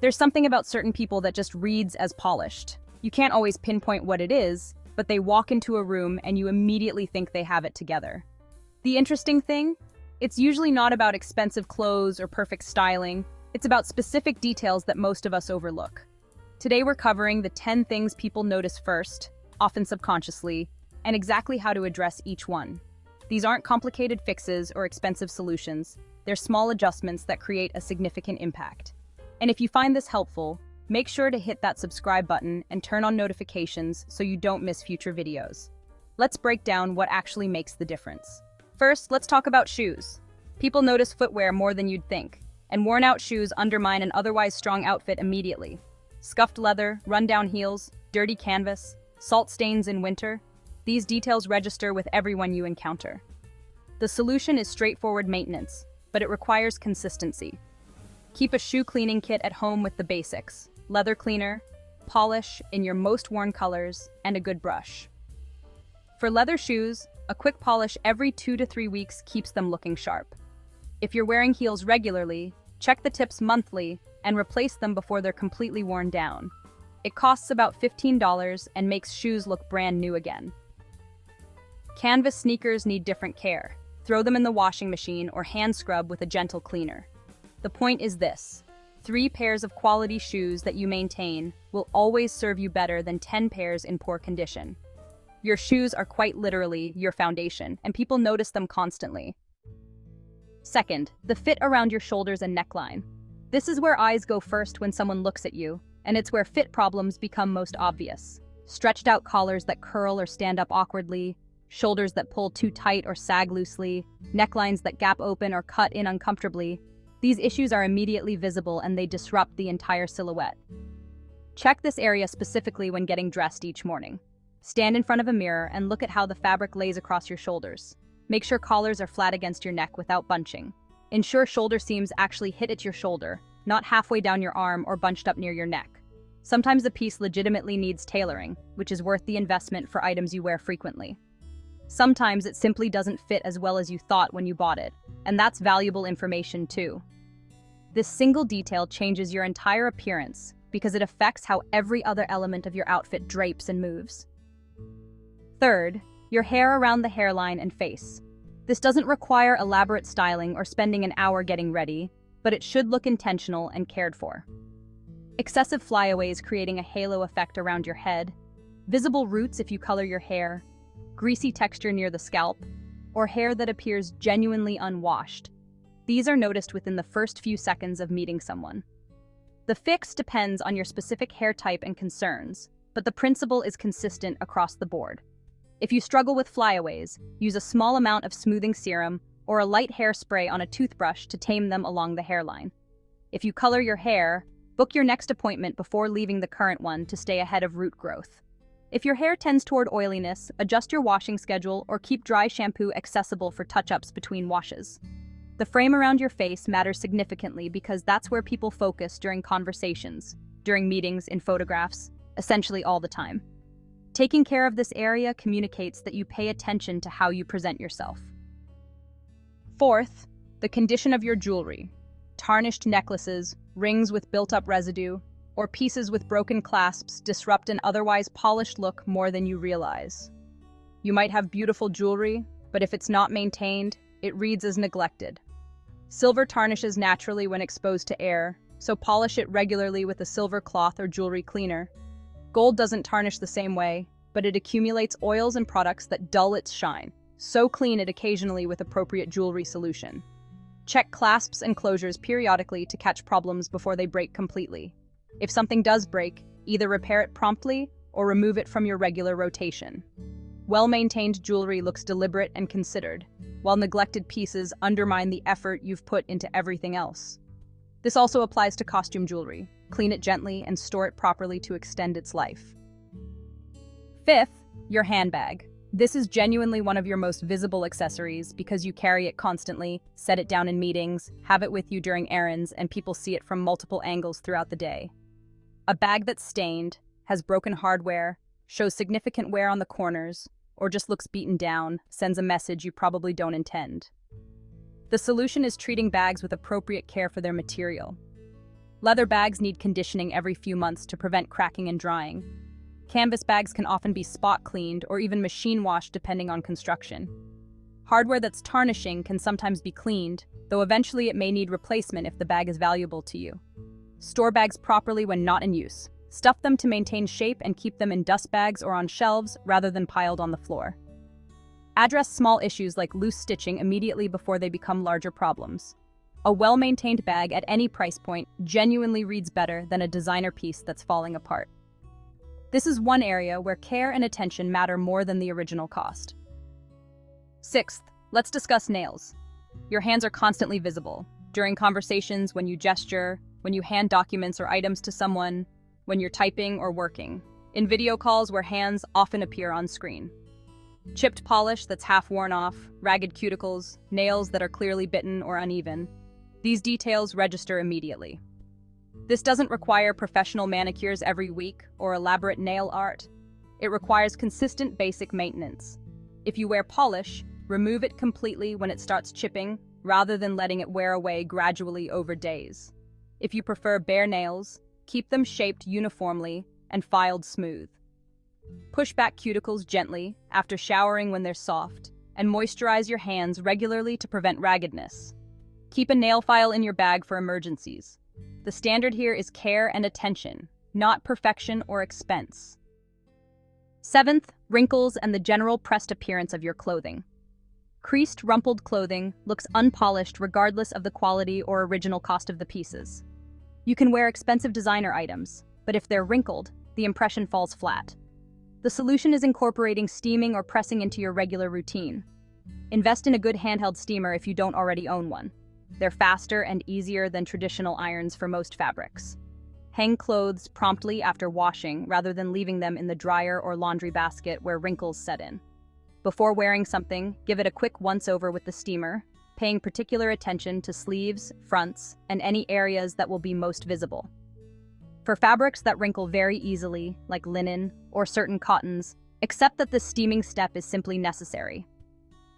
There's something about certain people that just reads as polished. You can't always pinpoint what it is, but they walk into a room and you immediately think they have it together. The interesting thing? It's usually not about expensive clothes or perfect styling. It's about specific details that most of us overlook. Today we're covering the 10 things people notice first, often subconsciously, and exactly how to address each one. These aren't complicated fixes or expensive solutions. They're small adjustments that create a significant impact. And if you find this helpful, make sure to hit that subscribe button and turn on notifications so you don't miss future videos. Let's break down what actually makes the difference. First, let's talk about shoes. People notice footwear more than you'd think, and worn-out shoes undermine an otherwise strong outfit immediately. Scuffed leather, run-down heels, dirty canvas, salt stains in winter, these details register with everyone you encounter. The solution is straightforward maintenance, but it requires consistency. Keep a shoe cleaning kit at home with the basics: leather cleaner, polish in your most worn colors, and a good brush. For leather shoes, a quick polish every 2 to 3 weeks keeps them looking sharp. If you're wearing heels regularly, check the tips monthly and replace them before they're completely worn down. It costs about $15 and makes shoes look brand new again. Canvas sneakers need different care. Throw them in the washing machine or hand scrub with a gentle cleaner. The point is this: 3 pairs of quality shoes that you maintain will always serve you better than 10 pairs in poor condition. Your shoes are quite literally your foundation, and people notice them constantly. Second, the fit around your shoulders and neckline. This is where eyes go first when someone looks at you, and it's where fit problems become most obvious. Stretched out collars that curl or stand up awkwardly, shoulders that pull too tight or sag loosely, necklines that gap open or cut in uncomfortably. These issues are immediately visible and they disrupt the entire silhouette. Check this area specifically when getting dressed each morning. Stand in front of a mirror and look at how the fabric lays across your shoulders. Make sure collars are flat against your neck without bunching. Ensure shoulder seams actually hit at your shoulder, not halfway down your arm or bunched up near your neck. Sometimes a piece legitimately needs tailoring, which is worth the investment for items you wear frequently. Sometimes it simply doesn't fit as well as you thought when you bought it, and that's valuable information too. This single detail changes your entire appearance because it affects how every other element of your outfit drapes and moves. Third, your hair around the hairline and face. This doesn't require elaborate styling or spending an hour getting ready, but it should look intentional and cared for. Excessive flyaways creating a halo effect around your head, visible roots if you color your hair, greasy texture near the scalp, or hair that appears genuinely unwashed. These are noticed within the first few seconds of meeting someone. The fix depends on your specific hair type and concerns, but the principle is consistent across the board. If you struggle with flyaways, use a small amount of smoothing serum or a light hairspray on a toothbrush to tame them along the hairline. If you color your hair, book your next appointment before leaving the current one to stay ahead of root growth. If your hair tends toward oiliness, adjust your washing schedule or keep dry shampoo accessible for touch-ups between washes. The frame around your face matters significantly because that's where people focus during conversations, during meetings, in photographs, essentially all the time. Taking care of this area communicates that you pay attention to how you present yourself. Fourth, the condition of your jewelry. Tarnished necklaces, rings with built-up residue, or pieces with broken clasps disrupt an otherwise polished look more than you realize. You might have beautiful jewelry, but if it's not maintained, it reads as neglected. Silver tarnishes naturally when exposed to air, so polish it regularly with a silver cloth or jewelry cleaner. Gold doesn't tarnish the same way, but it accumulates oils and products that dull its shine, so clean it occasionally with appropriate jewelry solution. Check clasps and closures periodically to catch problems before they break completely. If something does break, either repair it promptly or remove it from your regular rotation. Well-maintained jewelry looks deliberate and considered, while neglected pieces undermine the effort you've put into everything else. This also applies to costume jewelry. Clean it gently and store it properly to extend its life. Fifth, your handbag. This is genuinely one of your most visible accessories because you carry it constantly, set it down in meetings, have it with you during errands, and people see it from multiple angles throughout the day. A bag that's stained, has broken hardware, shows significant wear on the corners, or just looks beaten down, sends a message you probably don't intend. The solution is treating bags with appropriate care for their material. Leather bags need conditioning every few months to prevent cracking and drying. Canvas bags can often be spot cleaned or even machine washed depending on construction. Hardware that's tarnishing can sometimes be cleaned, though eventually it may need replacement if the bag is valuable to you. Store bags properly when not in use. Stuff them to maintain shape and keep them in dust bags or on shelves rather than piled on the floor. Address small issues like loose stitching immediately before they become larger problems. A well-maintained bag at any price point genuinely reads better than a designer piece that's falling apart. This is one area where care and attention matter more than the original cost. Sixth, let's discuss nails. Your hands are constantly visible. During conversations, when you gesture, when you hand documents or items to someone, when you're typing or working. In video calls where hands often appear on screen. Chipped polish that's half worn off, ragged cuticles, nails that are clearly bitten or uneven. These details register immediately. This doesn't require professional manicures every week or elaborate nail art. It requires consistent basic maintenance. If you wear polish, remove it completely when it starts chipping, rather than letting it wear away gradually over days. If you prefer bare nails, keep them shaped uniformly and filed smooth. Push back cuticles gently after showering when they're soft, and moisturize your hands regularly to prevent raggedness. Keep a nail file in your bag for emergencies. The standard here is care and attention, not perfection or expense. Seventh, wrinkles and the general pressed appearance of your clothing. Creased, rumpled clothing looks unpolished regardless of the quality or original cost of the pieces. You can wear expensive designer items, but if they're wrinkled, the impression falls flat. The solution is incorporating steaming or pressing into your regular routine. Invest in a good handheld steamer if you don't already own one. They're faster and easier than traditional irons for most fabrics. Hang clothes promptly after washing rather than leaving them in the dryer or laundry basket where wrinkles set in. Before wearing something, give it a quick once-over with the steamer, paying particular attention to sleeves, fronts, and any areas that will be most visible. For fabrics that wrinkle very easily, like linen or certain cottons, accept that the steaming step is simply necessary.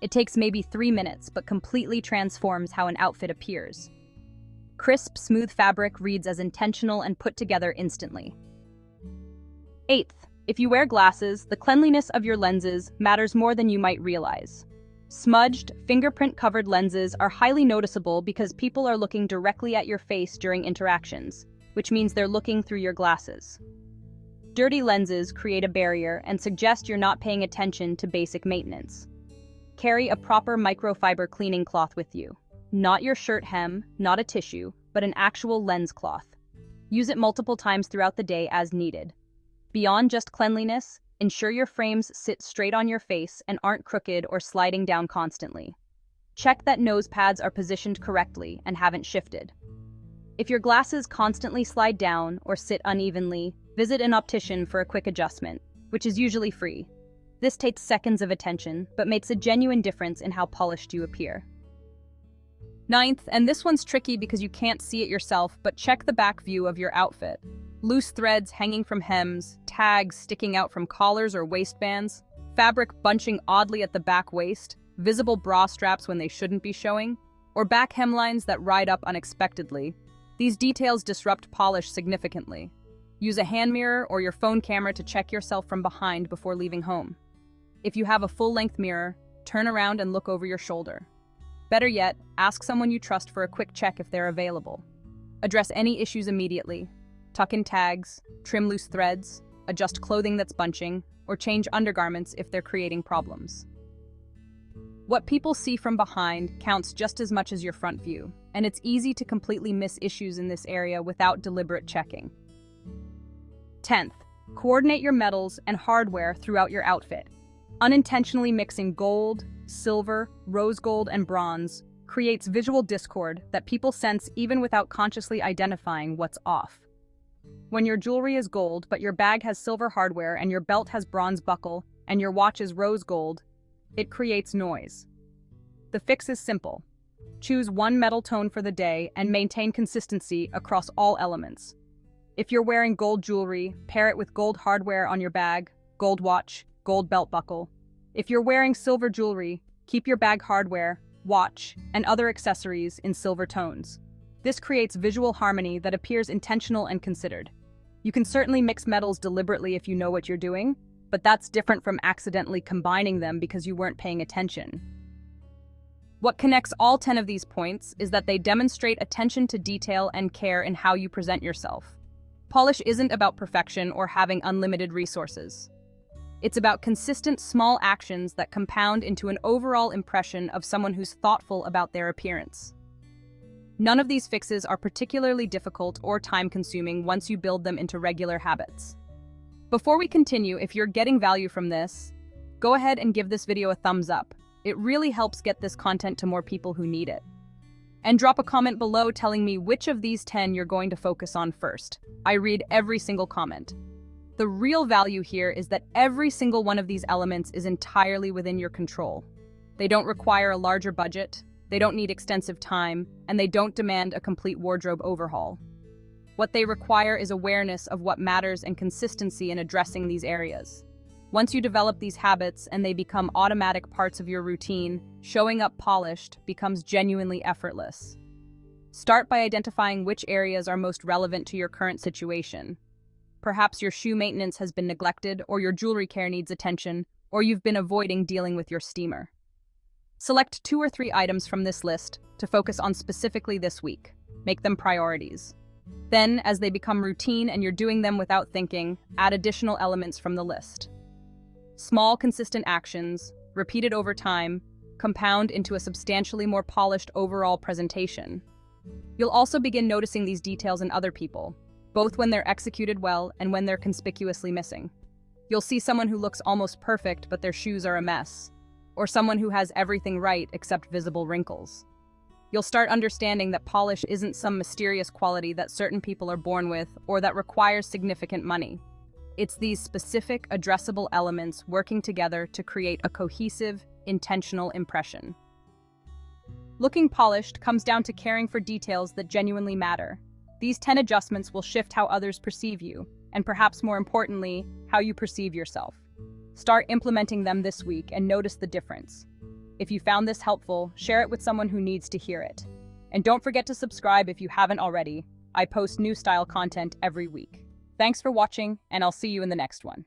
It takes maybe 3 minutes, but completely transforms how an outfit appears. Crisp, smooth fabric reads as intentional and put together instantly. Eighth, if you wear glasses, the cleanliness of your lenses matters more than you might realize. Smudged, fingerprint-covered lenses are highly noticeable because people are looking directly at your face during interactions, which means they're looking through your glasses. Dirty lenses create a barrier and suggest you're not paying attention to basic maintenance. Carry a proper microfiber cleaning cloth with you. Not your shirt hem, not a tissue, but an actual lens cloth. Use it multiple times throughout the day as needed. Beyond just cleanliness, ensure your frames sit straight on your face and aren't crooked or sliding down constantly. Check that nose pads are positioned correctly and haven't shifted. If your glasses constantly slide down or sit unevenly, visit an optician for a quick adjustment, which is usually free. This takes seconds of attention, but makes a genuine difference in how polished you appear. Ninth, and this one's tricky because you can't see it yourself, but check the back view of your outfit. Loose threads hanging from hems, tags sticking out from collars or waistbands, fabric bunching oddly at the back waist, visible bra straps when they shouldn't be showing, or back hemlines that ride up unexpectedly. These details disrupt polish significantly. Use a hand mirror or your phone camera to check yourself from behind before leaving home. If you have a full-length mirror, turn around and look over your shoulder. Better yet, ask someone you trust for a quick check if they're available. Address any issues immediately. Tuck in tags, trim loose threads, adjust clothing that's bunching, or change undergarments if they're creating problems. What people see from behind counts just as much as your front view, and it's easy to completely miss issues in this area without deliberate checking. 10th, coordinate your metals and hardware throughout your outfit. Unintentionally mixing gold, silver, rose gold, and bronze creates visual discord that people sense even without consciously identifying what's off. When your jewelry is gold, but your bag has silver hardware and your belt has bronze buckle and your watch is rose gold, it creates noise. The fix is simple. Choose one metal tone for the day and maintain consistency across all elements. If you're wearing gold jewelry, pair it with gold hardware on your bag, gold watch, gold belt buckle. If you're wearing silver jewelry, keep your bag hardware, watch, and other accessories in silver tones. This creates visual harmony that appears intentional and considered. You can certainly mix metals deliberately if you know what you're doing, but that's different from accidentally combining them because you weren't paying attention. What connects all 10 of these points is that they demonstrate attention to detail and care in how you present yourself. Polish isn't about perfection or having unlimited resources. It's about consistent small actions that compound into an overall impression of someone who's thoughtful about their appearance. None of these fixes are particularly difficult or time-consuming once you build them into regular habits. Before we continue, if you're getting value from this, go ahead and give this video a thumbs up. It really helps get this content to more people who need it. And drop a comment below telling me which of these 10 you're going to focus on first. I read every single comment. The real value here is that every single one of these elements is entirely within your control. They don't require a larger budget, they don't need extensive time, and they don't demand a complete wardrobe overhaul. What they require is awareness of what matters and consistency in addressing these areas. Once you develop these habits and they become automatic parts of your routine, showing up polished becomes genuinely effortless. Start by identifying which areas are most relevant to your current situation. Perhaps your shoe maintenance has been neglected, or your jewelry care needs attention, or you've been avoiding dealing with your steamer. Select 2 or 3 items from this list to focus on specifically this week. Make them priorities. Then, as they become routine and you're doing them without thinking, add additional elements from the list. Small, consistent actions, repeated over time, compound into a substantially more polished overall presentation. You'll also begin noticing these details in other people, both when they're executed well and when they're conspicuously missing. You'll see someone who looks almost perfect but their shoes are a mess, or someone who has everything right except visible wrinkles. You'll start understanding that polish isn't some mysterious quality that certain people are born with or that requires significant money. It's these specific, addressable elements working together to create a cohesive, intentional impression. Looking polished comes down to caring for details that genuinely matter. These 10 adjustments will shift how others perceive you, and perhaps more importantly, how you perceive yourself. Start implementing them this week and notice the difference. If you found this helpful, share it with someone who needs to hear it. And don't forget to subscribe if you haven't already. I post new style content every week. Thanks for watching, and I'll see you in the next one.